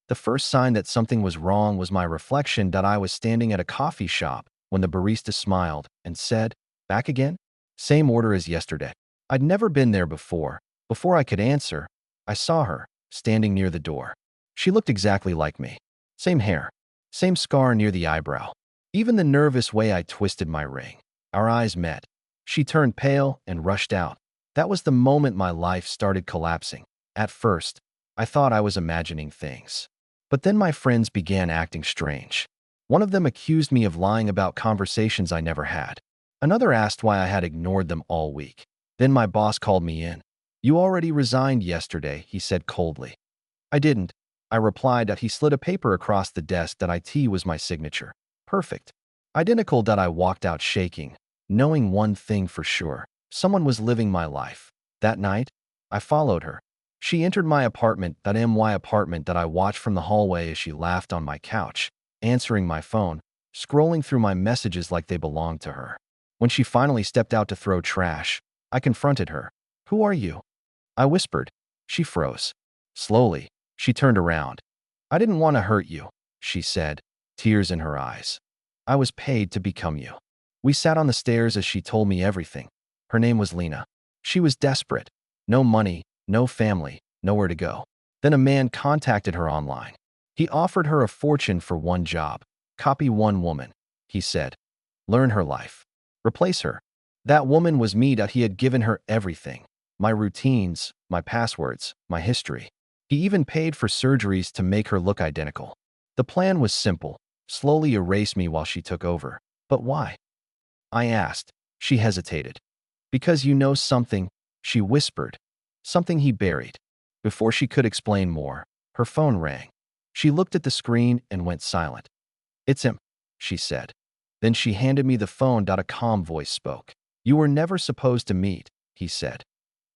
The first sign that something was wrong was my reflection that I was standing at a coffee shop when the barista smiled and said, "Back again?" Same order as yesterday. I'd never been there before. Before I could answer, I saw her, standing near the door. She looked exactly like me. Same hair, same scar near the eyebrow, even the nervous way I twisted my ring. Our eyes met. She turned pale and rushed out. That was the moment my life started collapsing. At first, I thought I was imagining things. But then my friends began acting strange. One of them accused me of lying about conversations I never had. Another asked why I had ignored them all week. Then my boss called me in. "You already resigned yesterday," he said coldly. "I didn't." I replied that he slid a paper across the desk that IT was my signature. Perfect. Identical. That I walked out shaking, knowing one thing for sure. Someone was living my life. That night, I followed her. She entered my apartment, that apartment that I watched from the hallway as she laughed on my couch, answering my phone, scrolling through my messages like they belonged to her. When she finally stepped out to throw trash, I confronted her. "Who are you?" I whispered. She froze. Slowly, she turned around. "I didn't want to hurt you," she said, tears in her eyes. "I was paid to become you." We sat on the stairs as she told me everything. Her name was Lena. She was desperate. No money, no family, nowhere to go. Then a man contacted her online. He offered her a fortune for one job. "Copy one woman," he said. "Learn her life. Replace her." That woman was me. That he had given her everything. My routines, my passwords, my history. He even paid for surgeries to make her look identical. The plan was simple: slowly erase me while she took over. But why? I asked. She hesitated. "Because you know something," she whispered. "Something he buried." Before she could explain more, her phone rang. She looked at the screen and went silent. "It's him," she said. Then she handed me the phone. A calm voice spoke. "You were never supposed to meet," he said.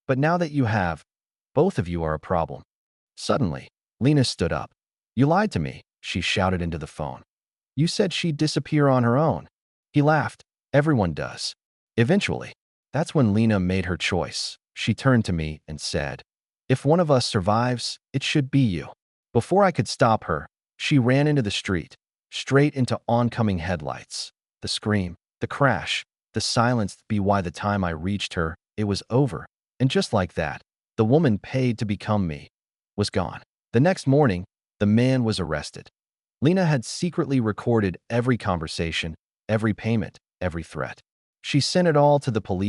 "But now that you have, both of you are a problem." Suddenly, Lena stood up. "You lied to me," she shouted into the phone. "You said she'd disappear on her own." He laughed. "Everyone does. Eventually." That's when Lena made her choice. She turned to me and said, "If one of us survives, it should be you." Before I could stop her, she ran into the street, straight into oncoming headlights. The scream, the crash, the silence. By the time I reached her, it was over. And just like that, the woman paid to become me was gone. The next morning, the man was arrested. Lena had secretly recorded every conversation, every payment, every threat. She sent it all to the police